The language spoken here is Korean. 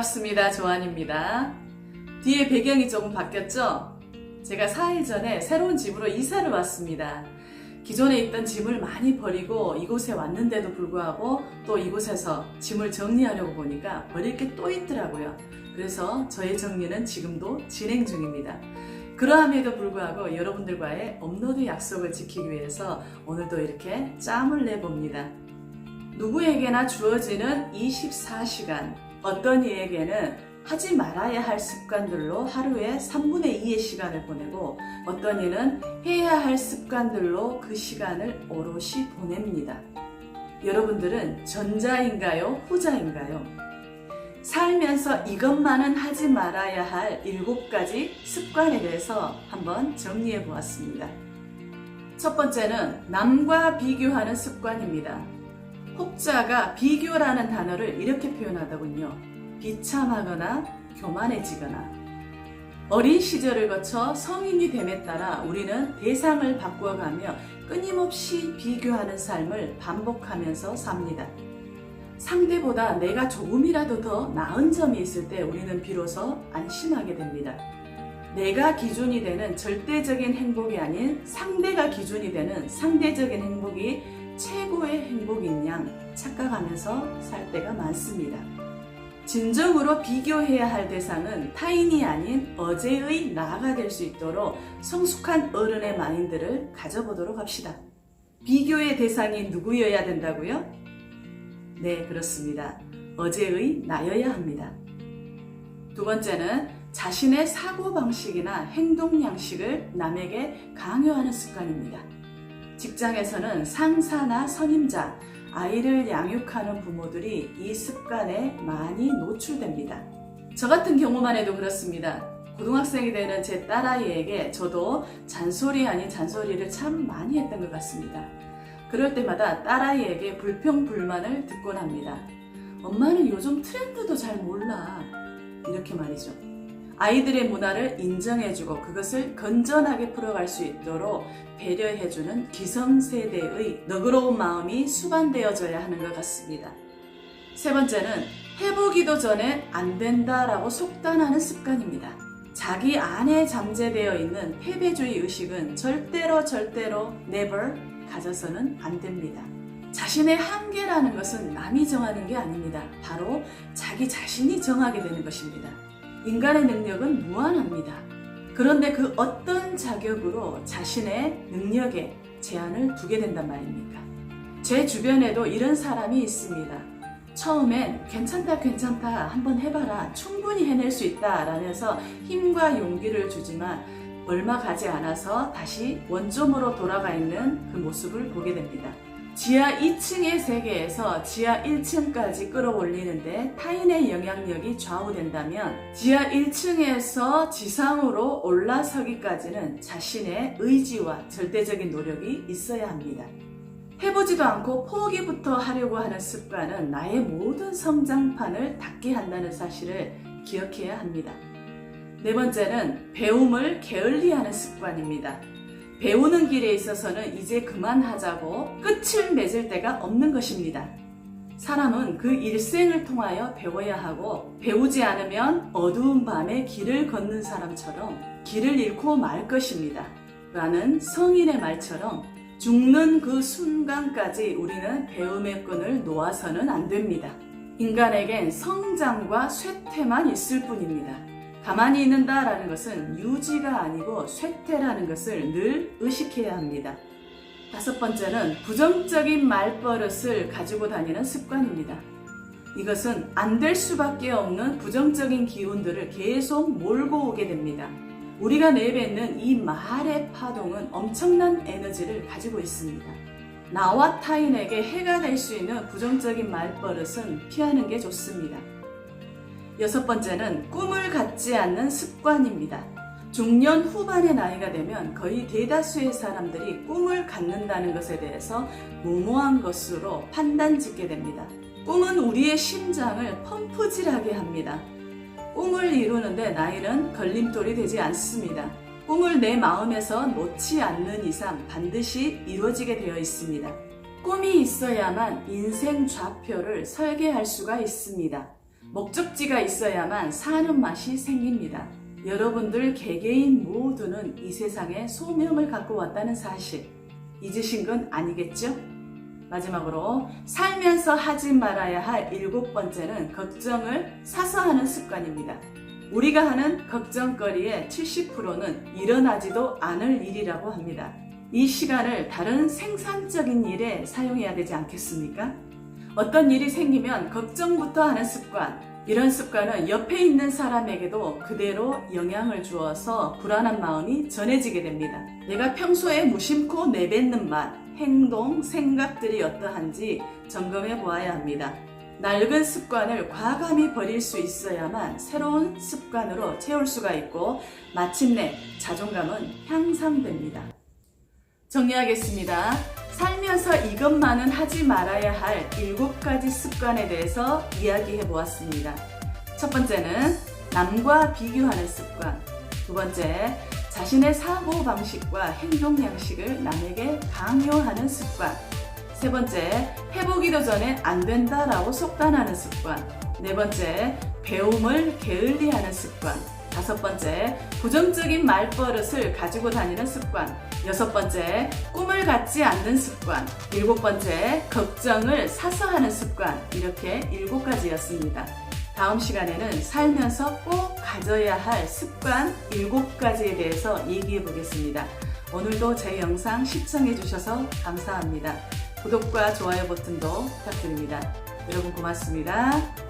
반갑습니다. 조한입니다. 뒤에 배경이 조금 바뀌었죠? 제가 4일 전에 새로운 집으로 이사를 왔습니다. 기존에 있던 짐을 많이 버리고 이곳에 왔는데도 불구하고 또 이곳에서 짐을 정리하려고 보니까 버릴 게 또 있더라고요. 그래서 저의 정리는 지금도 진행 중입니다. 그러함에도 불구하고 여러분들과의 업로드 약속을 지키기 위해서 오늘도 이렇게 짬을 내봅니다. 누구에게나 주어지는 24시간, 어떤 이에게는 하지 말아야 할 습관들로 하루에 3분의 2의 시간을 보내고 어떤 이는 해야 할 습관들로 그 시간을 오롯이 보냅니다. 여러분들은 전자인가요? 후자인가요? 살면서 이것만은 하지 말아야 할 7가지 습관에 대해서 한번 정리해 보았습니다. 첫 번째는 남과 비교하는 습관입니다. 혹자가 비교라는 단어를 이렇게 표현하더군요. 비참하거나 교만해지거나. 어린 시절을 거쳐 성인이 됨에 따라 우리는 대상을 바꾸어가며 끊임없이 비교하는 삶을 반복하면서 삽니다. 상대보다 내가 조금이라도 더 나은 점이 있을 때 우리는 비로소 안심하게 됩니다. 내가 기준이 되는 절대적인 행복이 아닌 상대가 기준이 되는 상대적인 행복이 최고의 행복인 양 착각하면서 살 때가 많습니다. 진정으로 비교해야 할 대상은 타인이 아닌 어제의 나가 될 수 있도록 성숙한 어른의 마인드를 가져보도록 합시다. 비교의 대상이 누구여야 된다고요? 네, 그렇습니다. 어제의 나여야 합니다. 두 번째는 자신의 사고방식이나 행동 양식을 남에게 강요하는 습관입니다. 직장에서는 상사나 선임자, 아이를 양육하는 부모들이 이 습관에 많이 노출됩니다. 저 같은 경우만 해도 그렇습니다. 고등학생이 되는 제 딸아이에게 저도 잔소리 아닌 잔소리를 참 많이 했던 것 같습니다. 그럴 때마다 딸아이에게 불평불만을 듣곤 합니다. 엄마는 요즘 트렌드도 잘 몰라. 이렇게 말이죠. 아이들의 문화를 인정해주고 그것을 건전하게 풀어갈 수 있도록 배려해주는 기성세대의 너그러운 마음이 수반되어져야 하는 것 같습니다. 세 번째는 해보기도 전에 안 된다라고 속단하는 습관입니다. 자기 안에 잠재되어 있는 패배주의 의식은 절대로 never 가져서는 안 됩니다. 자신의 한계라는 것은 남이 정하는 게 아닙니다. 바로 자기 자신이 정하게 되는 것입니다. 인간의 능력은 무한합니다. 그런데 그 어떤 자격으로 자신의 능력에 제한을 두게 된단 말입니까? 제 주변에도 이런 사람이 있습니다. 처음엔 괜찮다 한번 해봐라 충분히 해낼 수 있다 라면서 힘과 용기를 주지만 얼마 가지 않아서 다시 원점으로 돌아가 있는 그 모습을 보게 됩니다. 지하 2층의 세계에서 지하 1층까지 끌어올리는데 타인의 영향력이 좌우된다면 지하 1층에서 지상으로 올라서기까지는 자신의 의지와 절대적인 노력이 있어야 합니다. 해보지도 않고 포기부터 하려고 하는 습관은 나의 모든 성장판을 닫게 한다는 사실을 기억해야 합니다. 네 번째는 배움을 게을리하는 습관입니다. 배우는 길에 있어서는 이제 그만하자고 끝을 맺을 데가 없는 것입니다. 사람은 그 일생을 통하여 배워야 하고 배우지 않으면 어두운 밤에 길을 걷는 사람처럼 길을 잃고 말 것입니다. 라는 성인의 말처럼 죽는 그 순간까지 우리는 배움의 끈을 놓아서는 안 됩니다. 인간에겐 성장과 쇠퇴만 있을 뿐입니다. 가만히 있는다라는 것은 유지가 아니고 쇠퇴라는 것을 늘 의식해야 합니다. 다섯 번째는 부정적인 말버릇을 가지고 다니는 습관입니다. 이것은 안 될 수밖에 없는 부정적인 기운들을 계속 몰고 오게 됩니다. 우리가 내뱉는 이 말의 파동은 엄청난 에너지를 가지고 있습니다. 나와 타인에게 해가 될 수 있는 부정적인 말버릇은 피하는 게 좋습니다. 여섯 번째는 꿈을 갖지 않는 습관입니다. 중년 후반의 나이가 되면 거의 대다수의 사람들이 꿈을 갖는다는 것에 대해서 무모한 것으로 판단 짓게 됩니다. 꿈은 우리의 심장을 펌프질하게 합니다. 꿈을 이루는데 나이는 걸림돌이 되지 않습니다. 꿈을 내 마음에서 놓지 않는 이상 반드시 이루어지게 되어 있습니다. 꿈이 있어야만 인생 좌표를 설계할 수가 있습니다. 목적지가 있어야만 사는 맛이 생깁니다. 여러분들 개개인 모두는 이 세상에 소명을 갖고 왔다는 사실 잊으신 건 아니겠죠? 마지막으로 살면서 하지 말아야 할 7번째는 걱정을 사서 하는 습관입니다. 우리가 하는 걱정거리의 70%는 일어나지도 않을 일이라고 합니다. 이 시간을 다른 생산적인 일에 사용해야 되지 않겠습니까? 어떤 일이 생기면 걱정부터 하는 습관, 이런 습관은 옆에 있는 사람에게도 그대로 영향을 주어서 불안한 마음이 전해지게 됩니다. 내가 평소에 무심코 내뱉는 말, 행동, 생각들이 어떠한지 점검해 보아야 합니다. 낡은 습관을 과감히 버릴 수 있어야만 새로운 습관으로 채울 수가 있고 마침내 자존감은 향상됩니다. 정리하겠습니다. 살면서 이것만은 하지 말아야 할 7가지 습관에 대해서 이야기해 보았습니다. 첫 번째는 남과 비교하는 습관. 두 번째, 자신의 사고방식과 행동 양식을 남에게 강요하는 습관. 세 번째, 해보기도 전에 안 된다라고 속단하는 습관. 네 번째, 배움을 게을리하는 습관. 다섯 번째, 부정적인 말버릇을 가지고 다니는 습관. 여섯 번째, 꿈을 갖지 않는 습관. 일곱 번째, 걱정을 사서 하는 습관. 이렇게 7가지였습니다. 다음 시간에는 살면서 꼭 가져야 할 습관 7가지에 대해서 얘기해 보겠습니다. 오늘도 제 영상 시청해 주셔서 감사합니다. 구독과 좋아요 버튼도 부탁드립니다. 여러분 고맙습니다.